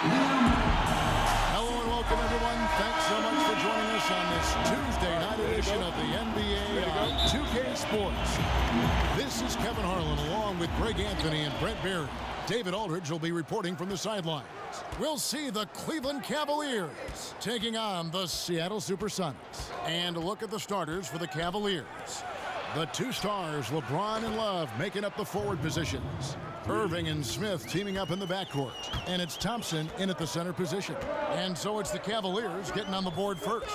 Hello and welcome, everyone. Thanks so much for joining us on this Tuesday night edition of the NBA on 2K Sports. This is Kevin Harlan along with Greg Anthony and Brent Berry. David Aldridge will be reporting from the sidelines. We'll see the Cleveland Cavaliers taking on the Seattle Supersonics. And a look at the starters for the Cavaliers. The two stars, LeBron and Love, making up the forward positions. Irving and Smith teaming up in the backcourt. And it's Thompson in at the center position. And so it's the Cavaliers getting on the board first.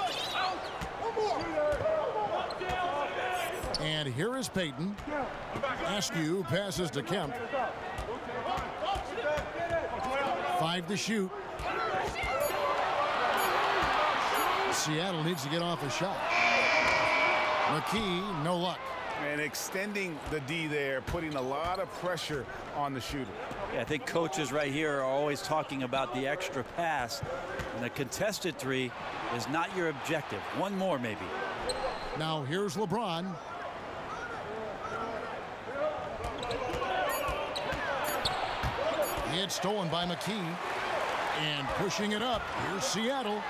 And here is Payton. Askew passes to Kemp. 5 to shoot. Seattle needs to get off a shot. McKee, no luck. And extending the D there, putting a lot of pressure on the shooter. Yeah, I think coaches right here are always talking about the extra pass. And a contested three is not your objective. One more, maybe. Now here's LeBron. It's stolen by McKee. And pushing it up, here's Seattle.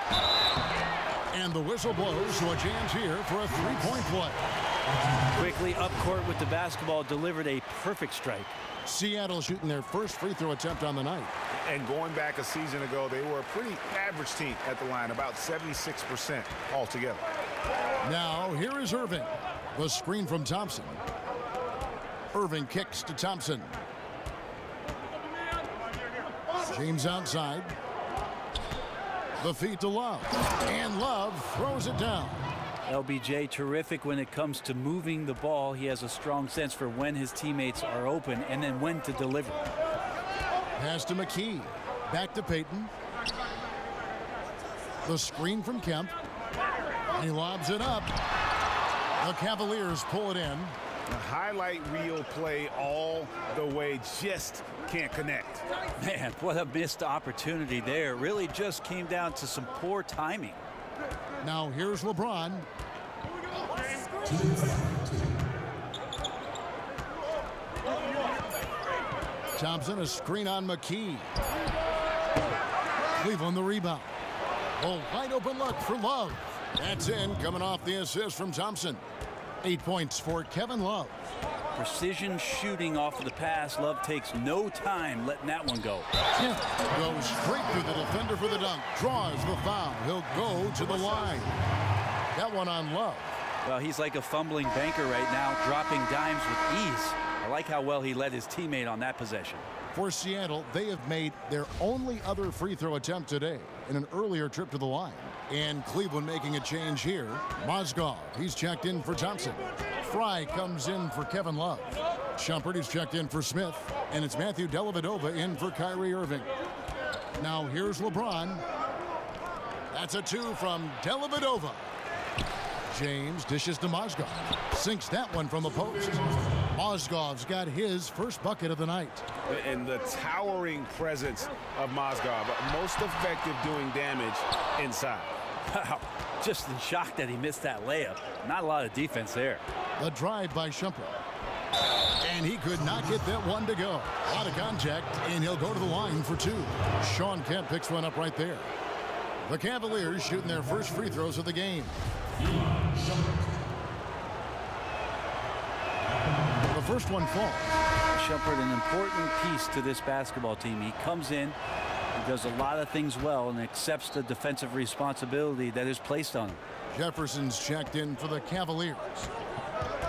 And the whistle blows, so a chance here for a three-point play. Quickly up court with the basketball, delivered a perfect strike. Seattle shooting their first free throw attempt on the night. And going back a season ago, they were a pretty average team at the line, about 76% altogether. Now, here is Irving. The screen from Thompson. Irving kicks to Thompson. James outside. The feed to Love. And Love throws it down. LBJ terrific when it comes to moving the ball. He has a strong sense for when his teammates are open and then when to deliver. Pass to McKee. Back to Payton. The screen from Kemp. He lobs it up. The Cavaliers pull it in. A highlight reel play all the way, just can't connect. Man, what a missed opportunity there. Really just came down to some poor timing. Now here's LeBron. Thompson, a screen on McKee. Cleveland the rebound. A wide open look for Love. That's in, coming off the assist from Thompson. 8 points for Kevin Love. Precision shooting off of the pass. Love takes no time letting that one go. Goes straight through the defender for the dunk. Draws the foul. He'll go to the line. That one on Love. Well, he's like a fumbling banker right now, dropping dimes with ease. I like how well he led his teammate on that possession. For Seattle, they have made their only other free throw attempt today in an earlier trip to the line. And Cleveland making a change here. Mozgov, he's checked in for Thompson. Fry comes in for Kevin Love. Shumpert is checked in for Smith. And it's Matthew Dellavedova in for Kyrie Irving. Now here's LeBron. That's a two from Dellavedova. James dishes to Mozgov. Sinks that one from the post. Mozgov's got his first bucket of the night. And the towering presence of Mozgov, most effective doing damage inside. Wow, just in shock that he missed that layup. Not a lot of defense there. The drive by Shumpert. And he could not get that one to go. A lot of contact, and he'll go to the line for two. Sean Kemp picks one up right there. The Cavaliers shooting their first free throws of the game. The first one falls. Shumpert, an important piece to this basketball team. He comes in, he does a lot of things well, and accepts the defensive responsibility that is placed on him. Jefferson's checked in for the Cavaliers.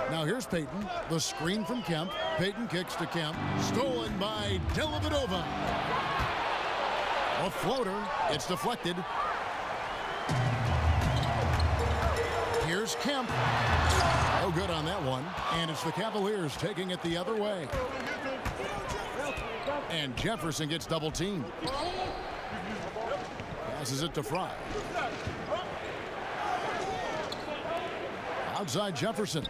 Now here's Payton. The screen from Kemp. Payton kicks to Kemp. Stolen by Dellavedova. A floater. It's deflected. Here's Kemp. No good on that one. And it's the Cavaliers taking it the other way. And Jefferson gets double teamed. Passes it to Fry. Outside Jefferson.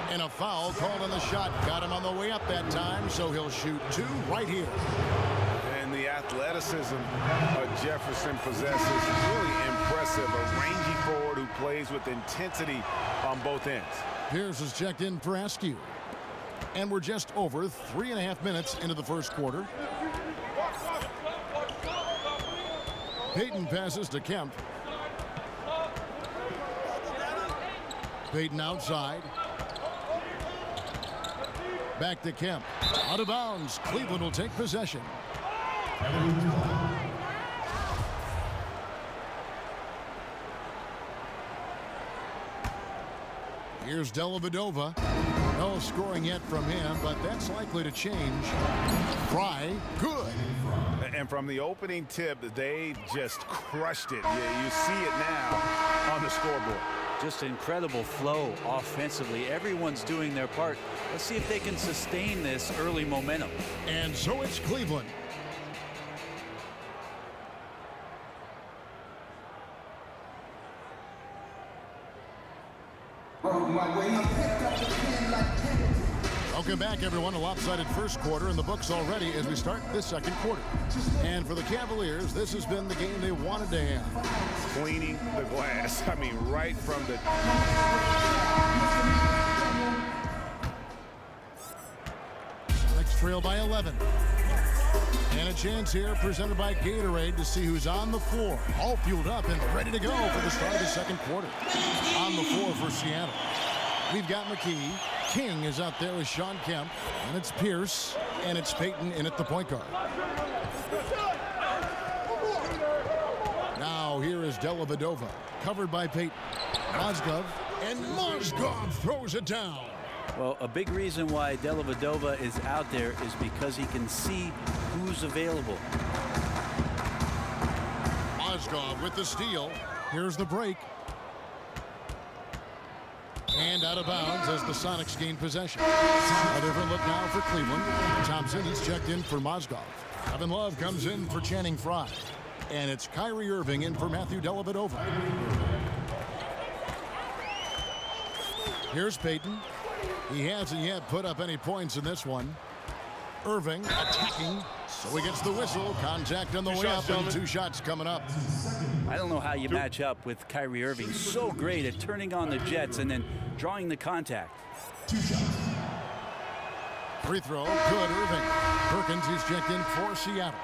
And a foul called on the shot. Got him on the way up that time, so he'll shoot two right here. And the athleticism Jefferson possesses is really impressive. A rangy forward who plays with intensity on both ends. Pierce is checked in for Askew. And we're just over 3.5 minutes into the first quarter. Payton passes to Kemp. Payton outside. Back to Kemp. Out of bounds. Cleveland will take possession. Here's Dellavedova. No scoring yet from him, but that's likely to change. Fry, good. And from the opening tip, they just crushed it. Yeah, you see it now on the scoreboard. Just incredible flow offensively. Everyone's doing their part. Let's see if they can sustain this early momentum. And so it's Cleveland. Welcome back, everyone. A lopsided first quarter in the books already as we start this second quarter. And for the Cavaliers, this has been the game they wanted to have. Cleaning the glass. I mean, right from the... Sonics trail by 11. And a chance here presented by Gatorade to see who's on the floor. All fueled up and ready to go for the start of the second quarter. On the floor for Seattle. We've got McKee. King is out there with Sean Kemp. And it's Pierce. And it's Payton in at the point guard. Now here is Dellavedova. Covered by Payton. Mozgov. And Mozgov throws it down. Well, a big reason why Dellavedova is out there is because he can see who's available. Mozgov with the steal. Here's the break. And out of bounds as the Sonics gain possession. A different look now for Cleveland. Thompson, he's checked in for Mozgov. Kevin Love comes in for Channing Frye. And it's Kyrie Irving in for Matthew Dellavedova. Here's Payton. He hasn't yet put up any points in this one. Irving attacking. So he gets the whistle. Contact on the way up and 2 shots coming up. I don't know how you match up with Kyrie Irving. So great at turning on the jets and then drawing the contact. 2 shots. Free throw. Good, Irving. Perkins, he's checked in for Seattle.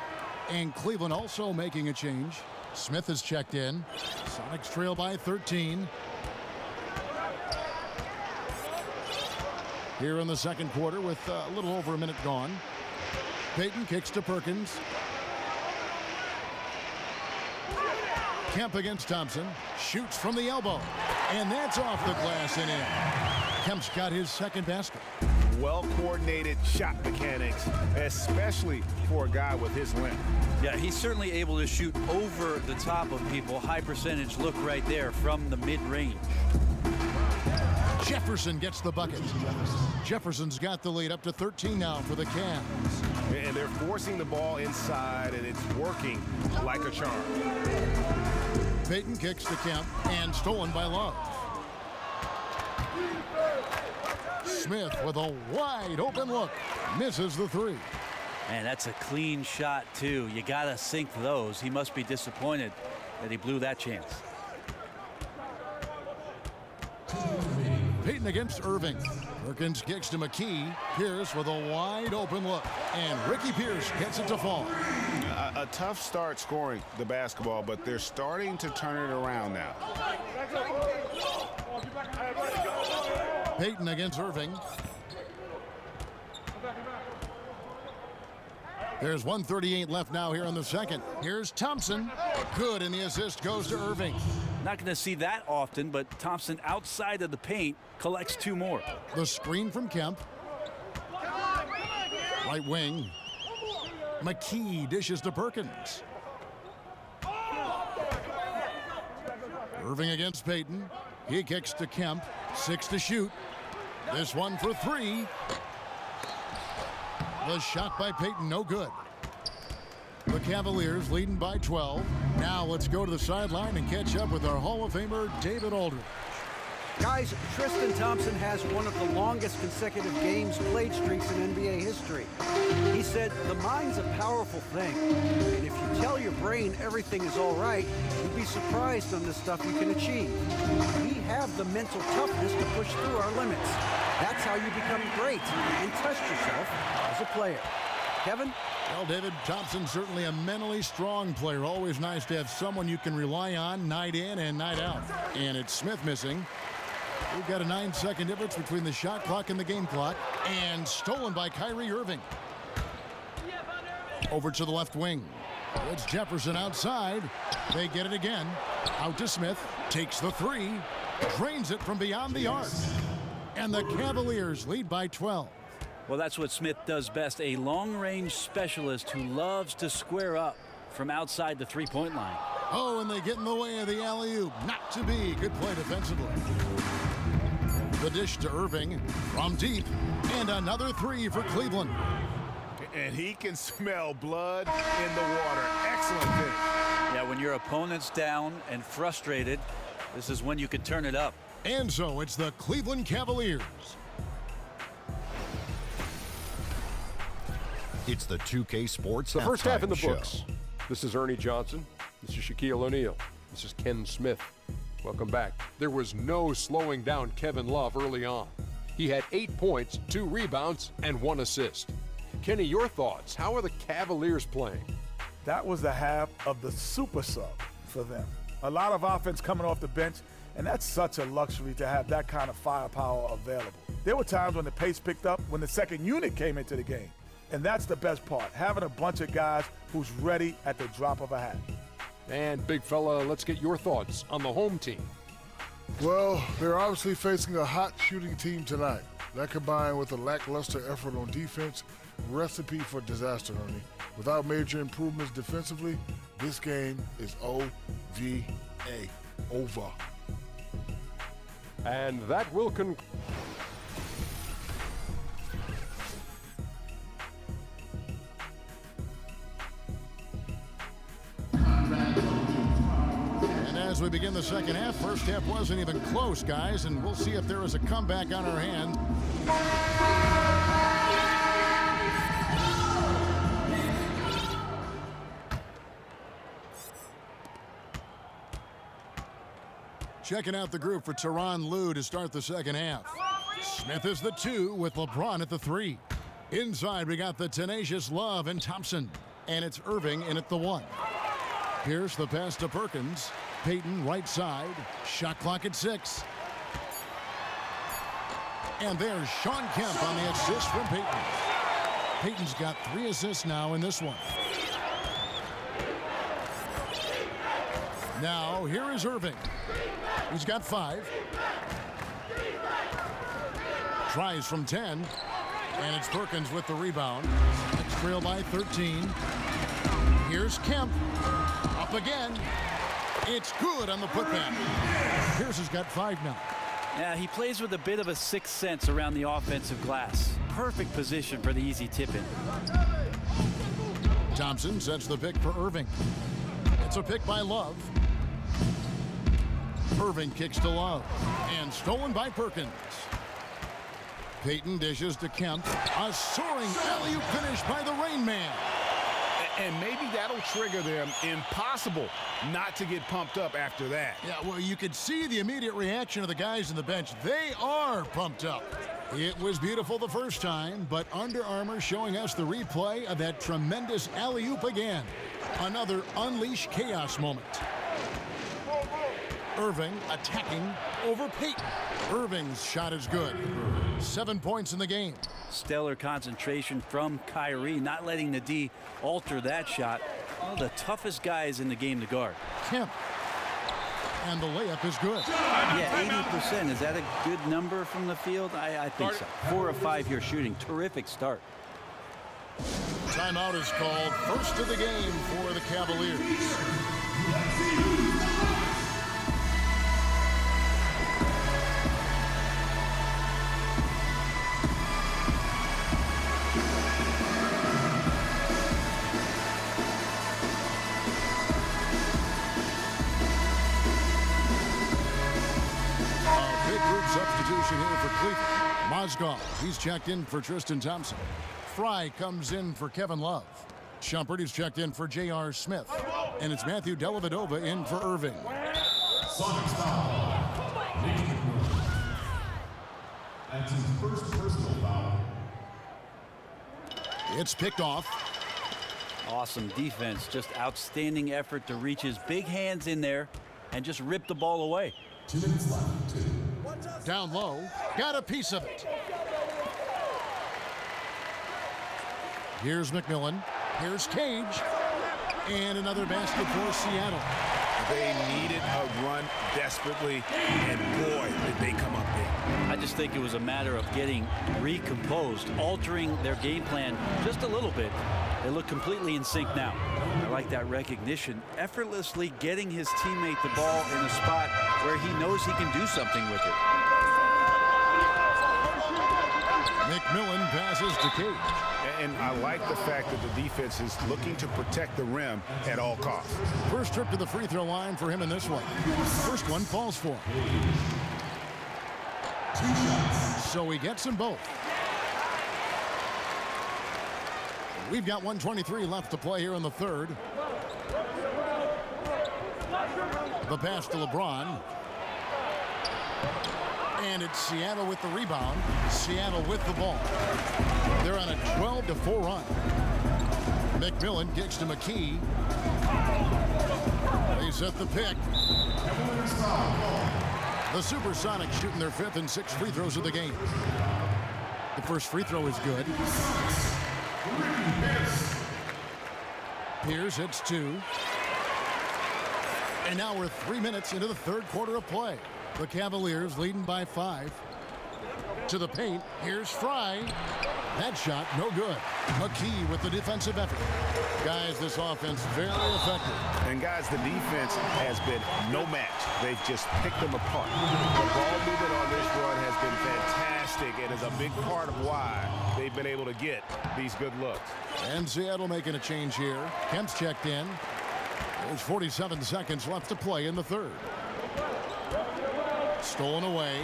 And Cleveland also making a change. Smith is checked in. Sonics trail by 13. Here in the second quarter with a little over a minute gone. Payton kicks to Perkins. Kemp against Thompson. Shoots from the elbow. And that's off the glass and in. Kemp's got his second basket. Well-coordinated shot mechanics, especially for a guy with his length. Yeah, he's certainly able to shoot over the top of people. High percentage look right there from the mid-range. Jefferson gets the bucket. Jefferson's got the lead up to 13 now for the Cavs. And they're forcing the ball inside, and it's working like a charm. Payton kicks to Kemp, and stolen by Love. Smith with a wide open look. Misses the 3. And that's a clean shot, too. You got to sink those. He must be disappointed that he blew that chance. Payton against Irving. Perkins kicks to McKee. Pierce with a wide open look. And Ricky Pierce gets it to fall. A tough start scoring the basketball, but they're starting to turn it around now. Payton against Irving. There's 1:38 left now here in the second. Here's Thompson. Good, and the assist goes to Irving. Not going to see that often, but Thompson outside of the paint collects 2 more. The screen from Kemp. Right wing. McKee dishes to Perkins. Irving against Payton. He kicks to Kemp. 6 to shoot. This one for 3. The shot by Payton, no good. The Cavaliers leading by 12. Now let's go to the sideline and catch up with our Hall of Famer, David Aldridge. Guys, Tristan Thompson has one of the longest consecutive games played streaks in NBA history. He said, the mind's a powerful thing, and if you tell your brain everything is all right, you'd be surprised on the stuff you can achieve. We have the mental toughness to push through our limits. That's how you become great and test yourself as a player. Kevin? Well, David, Thompson's certainly a mentally strong player. Always nice to have someone you can rely on night in and night out. And it's Smith missing. We've got a 9-second difference between the shot clock and the game clock. And stolen by Kyrie Irving. Over to the left wing. It's Jefferson outside. They get it again. Out to Smith. Takes the three. Drains it from beyond the arc. And the Cavaliers lead by 12. Well, that's what Smith does best, a long-range specialist who loves to square up from outside the three-point line. Oh, and they get in the way of the alley-oop. Not to be. Good play defensively. The dish to Irving from deep. And another three for Cleveland. And he can smell blood in the water. Excellent finish. Yeah, when your opponent's down and frustrated, this is when you can turn it up. And so it's the Cleveland Cavaliers. It's the 2K Sports The first half in the Halftime books. Show. This is Ernie Johnson. This is Shaquille O'Neal. This is Ken Smith. Welcome back. There was no slowing down Kevin Love early on. He had 8 points, 2 rebounds, and 1 assist. Kenny, your thoughts? How are the Cavaliers playing? That was the half of the super sub for them. A lot of offense coming off the bench, and that's such a luxury to have that kind of firepower available. There were times when the pace picked up when the second unit came into the game. And that's the best part, having a bunch of guys who's ready at the drop of a hat. And big fella, let's get your thoughts on the home team. Well, they're obviously facing a hot shooting team tonight. That combined with a lackluster effort on defense, recipe for disaster, Ernie. Without major improvements defensively, this game is OVA, over. And that will conclude. As we begin the second half, first half wasn't even close, guys, and we'll see if there is a comeback on our hand. Checking out the group for Tyronn Lue to start the second half. Smith is the 2 with LeBron at the 3. Inside, we got the tenacious Love and Thompson, and it's Irving in at the 1. Here's the pass to Perkins. Payton right side. Shot clock at 6. And there's Shawn Kemp on the assist from Payton. Payton's got 3 assists now in this one. Now here is Irving. He's got 5. Tries from 10. And it's Perkins with the rebound. It's trail by 13. Here's Kemp. Up again. It's good on the putback. Pierce has got 5 now. Yeah, he plays with a bit of a sixth sense around the offensive glass. Perfect position for the easy tip-in. Thompson sets the pick for Irving. It's a pick by Love. Irving kicks to Love. And stolen by Perkins. Payton dishes to Kemp. A soaring alley-oop finish by the Rain Man. And maybe that'll trigger them. Impossible not to get pumped up after that. Yeah, well, you could see the immediate reaction of the guys on the bench. They are pumped up. It was beautiful the first time, but Under Armour showing us the replay of that tremendous alley-oop again. Another Unleash Chaos moment. Irving attacking over Payton. Irving's shot is good. 7 points in the game. Stellar concentration from Kyrie, not letting the D alter that shot. One of the toughest guys in the game to guard. Kemp. And the layup is good. Yeah, 80%. Is that a good number from the field? I think so. 4 of 5 here shooting. Terrific start. Timeout is called. First of the game for the Cavaliers. Substitution here for Cleveland. Mozgov, he's checked in for Tristan Thompson. Fry comes in for Kevin Love. Shumpert is checked in for J.R. Smith. And it's Matthew Dellavedova in for Irving. SONICS foul. That's his first personal foul. It's picked off. Awesome defense. Just outstanding effort to reach his big hands in there and just rip the ball away. 2 minutes left. Down low. Got a piece of it. Here's McMillan. Here's Cage. And another basket for Seattle. They needed a run desperately, and boy, did they come up big. I just think it was a matter of getting recomposed, altering their game plan just a little bit. They look completely in sync now. I like that recognition, effortlessly getting his teammate the ball in a spot where he knows he can do something with it. McMillan passes to Cage. And I like the fact that the defense is looking to protect the rim at all costs. First trip to the free throw line for him in this one. First one falls for him. 2 shots. So he gets them both. We've got 1:23 left to play here in the third. The pass to LeBron. And it's Seattle with the rebound. Seattle with the ball. They're on a 12-4 run. McMillan kicks to McKee. They set the pick. The Supersonics shooting their 5th and 6th free throws of the game. The first free throw is good. Pierce hits 2. And now we're 3 minutes into the third quarter of play. The Cavaliers leading by 5. To the paint, here's Fry. That shot, no good. McKee with the defensive effort. Guys, this offense very effective. And guys, the defense has been no match. They've just picked them apart. The ball movement on this run has been fantastic and is a big part of why they've been able to get these good looks. And Seattle making a change here. Kemp's checked in. There's 47 seconds left to play in the third. Stolen away.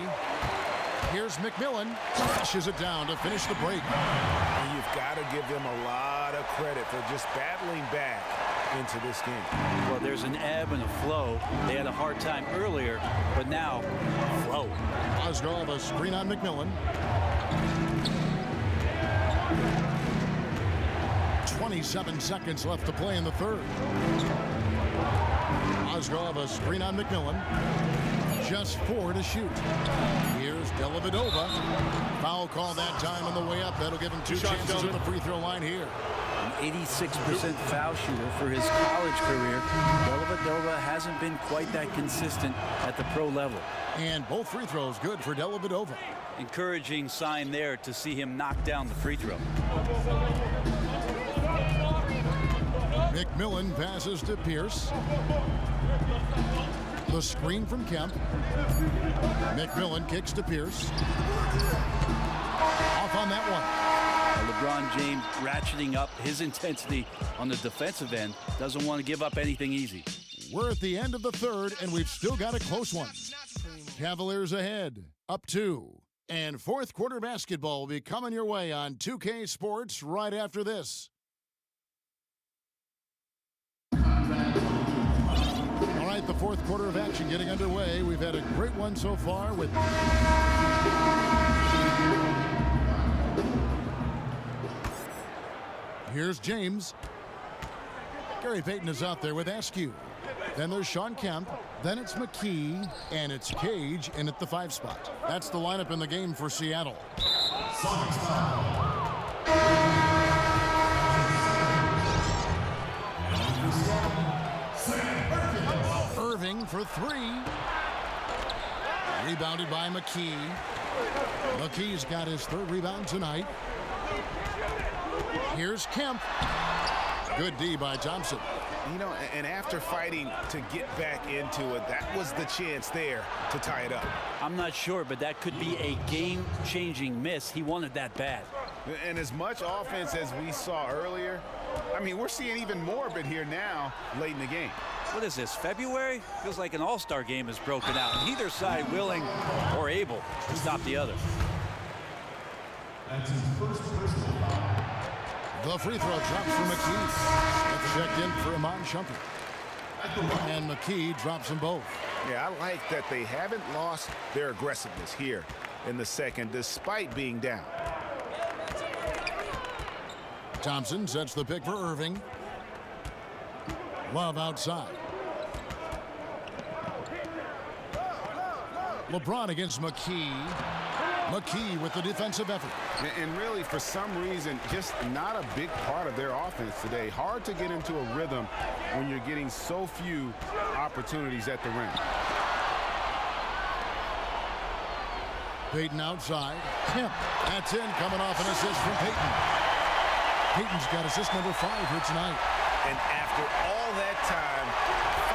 Here's McMillan. Flushes it down to finish the break. And you've got to give them a lot of credit for just battling back into this game. Well, there's an ebb and a flow. They had a hard time earlier, but now, flow. Osgood a screen on McMillan. 27 seconds left to play in the third. Osgood a screen on McMillan. Just 4 to shoot. Here's Dellavedova. Foul call that time on the way up. That'll give him 2 chances at the free throw line here. An 86% foul shooter for his college career. Dellavedova hasn't been quite that consistent at the pro level. And both free throws good for Dellavedova. Encouraging sign there to see him knock down the free throw. McMillan passes to Pierce. The screen from Kemp. McMillan kicks to Pierce. Off on that one. LeBron James ratcheting up his intensity on the defensive end. Doesn't want to give up anything easy. We're at the end of the third, and we've still got a close one. Cavaliers ahead, up 2. And fourth quarter basketball will be coming your way on 2K Sports right after this. All right, the fourth quarter of action getting underway. We've had a great one so far with... Here's James. Gary Payton is out there with Askew. Then there's Sean Kemp. Then it's McKee. And it's Cage in at the 5 spot. That's the lineup in the game for Seattle. SONICS foul. Irving for 3. Rebounded by McKee. McKee's got his 3rd rebound tonight. Here's Kemp. Good D by Thompson. You know, and after fighting to get back into it, that was the chance there to tie it up. I'm not sure, but that could be a game-changing miss. He wanted that bad. And as much offense as we saw earlier, I mean, we're seeing even more of it here now late in the game. What is this, February? Feels like an all-star game has broken out. Neither side willing or able to stop the other. That's his first personal foul. The free throw drops for McKee. That's checked in for Iman Shumpert. And McKee drops them both. Yeah, I like that they haven't lost their aggressiveness here in the second, despite being down. Thompson sets the pick for Irving. Love outside. LeBron against McKee. McKee with the defensive effort. And really, for some reason, just not a big part of their offense today. Hard to get into a rhythm when you're getting so few opportunities at the rim. Payton outside. Kemp. That's in, coming off an assist from Payton. Payton's got assist number 5 here tonight. And after all that time,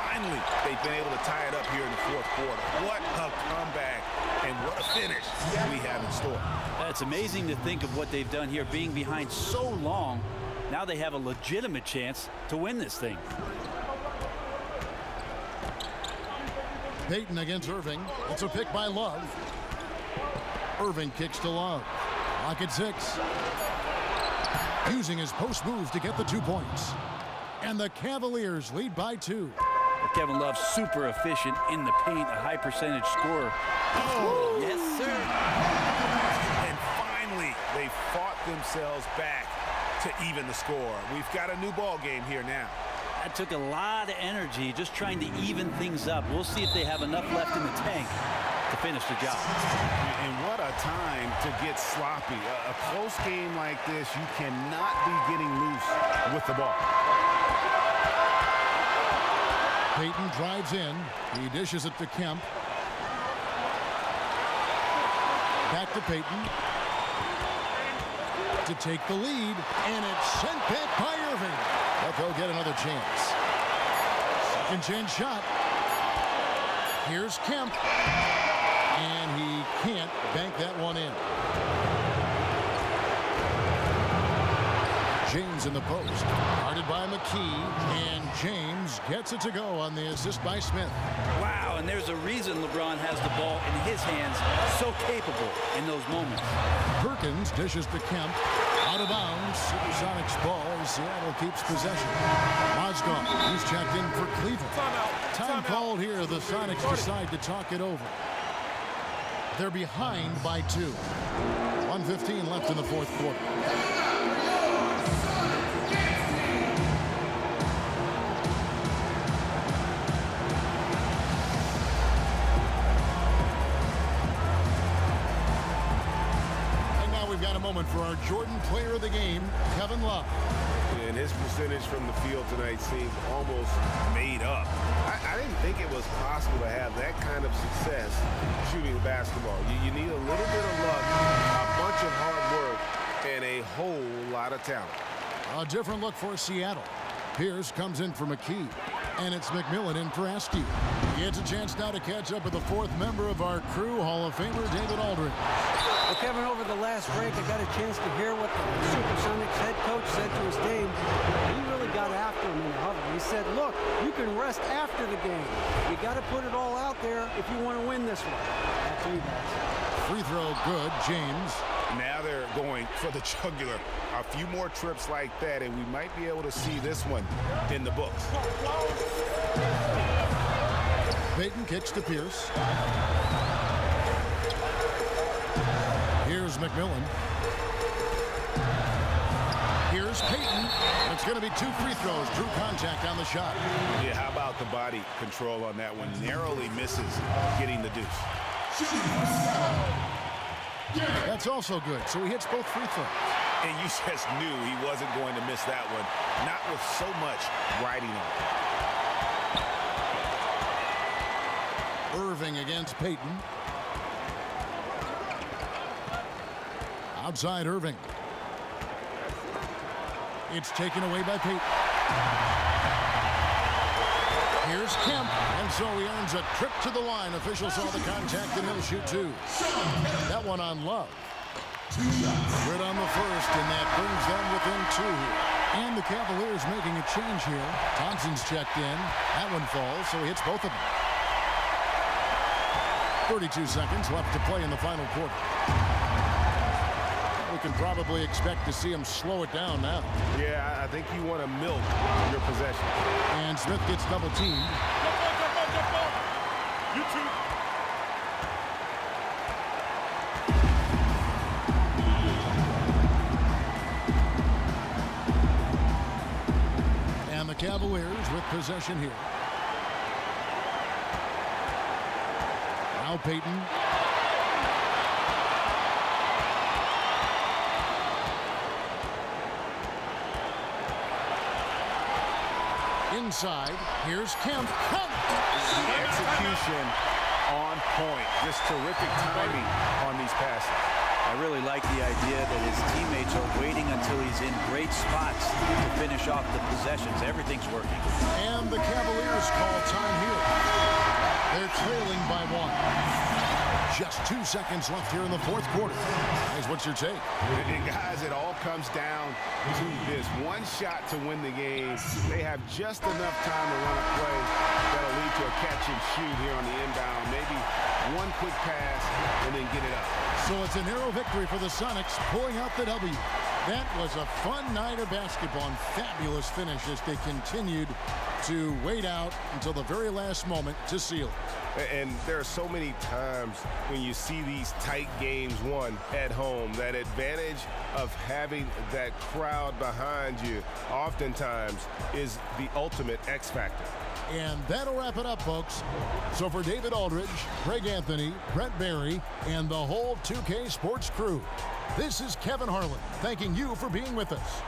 finally, they've been able to tie it up here in the fourth quarter. What a comeback and what a finish we have in store. It's amazing to think of what they've done here, being behind so long. Now they have a legitimate chance to win this thing. Payton against Irving. It's a pick by Love. Irving kicks to Love. Lock at 6. Using his post move to get the 2 points. And the Cavaliers lead by 2. Kevin Love super efficient in the paint, a high percentage scorer. Oh, yes, sir. And finally, they fought themselves back to even the score. We've got a new ball game here now. That took a lot of energy just trying to even things up. We'll see if they have enough left in the tank to finish the job. And what a time to get sloppy. A close game like this, you cannot be getting loose with the ball. Payton drives in. He dishes it to Kemp. Back to Payton. To take the lead. And it's sent back by Irving. But they'll get another chance. Second chance shot. Here's Kemp. And he can't bank that one in. James in the post. Guarded by McKee. And James gets it to go on the assist by Smith. Wow, and there's a reason LeBron has the ball in his hands. So capable in those moments. Perkins dishes to Kemp. Out of bounds. Supersonics ball as Seattle keeps possession. Mozgov, he's checked in for Cleveland. Time called here. The Sonics decide to talk it over. They're behind by 2. 1:15 left in the fourth quarter. And now we've got a moment for our Jordan player of the game, Kevin Love. And his percentage from the field tonight seemed almost made up. I didn't think it was possible to have that kind of success shooting the basketball. You need a little bit of luck, a bunch of hard work, and a whole lot of talent. A different look for Seattle. Pierce comes in for McKee. And it's McMillan in for Askew. He gets a chance now to catch up with the 4th member of our crew, Hall of Famer David Aldridge. Well, Kevin, over the last break, I got a chance to hear what the Supersonics head coach said to his team. He really got after him in the huddle. He said, look, you can rest after the game. You got to put it all out there if you want to win this one. Back to you guys. Free throw good, James. Now they're going for the jugular. A few more trips like that, and we might be able to see this one in the books. Payton kicks to Pierce. Here's McMillan. Here's Payton. It's going to be 2 free throws. Drew contact on the shot. Yeah, how about the body control on that one? Narrowly misses getting the deuce. That's also good. So he hits both free throws. And you just knew he wasn't going to miss that one. Not with so much riding on it. Irving against Payton. Outside Irving. It's taken away by Payton. Here's Kemp, and so he earns a trip to the line. Officials saw the contact, and he'll shoot 2. That one on Love. Grid on the first, and that brings them within 2. And the Cavaliers making a change here. Thompson's checked in. That one falls, so he hits both of them. 32 seconds left to play in the final quarter. We can probably expect to see him slow it down now. Yeah, I think you want to milk your possession. And Smith gets double teamed. Cavaliers with possession here. Now Payton. Inside, here's Kemp. The execution on point. Just terrific timing on these passes. I really like the idea that his teammates are waiting until he's in great spots to finish off the possessions. Everything's working. And the Cavaliers call time here. They're trailing by 1. Just 2 seconds left here in the fourth quarter. Guys, what's your take? And guys, it all comes down to this. One shot to win the game. They have just enough time to run a play that'll lead to a catch and shoot here on the inbound. Maybe one quick pass and then get it up. So it's a narrow victory for the Sonics, pulling out the W. That was a fun night of basketball and fabulous finish as they continued to wait out until the very last moment to seal it. And there are so many times when you see these tight games won at home, that advantage of having that crowd behind you oftentimes is the ultimate X factor. And that'll wrap it up, folks. So for David Aldridge, Greg Anthony, Brent Barry, and the whole 2K Sports crew, this is Kevin Harlan thanking you for being with us.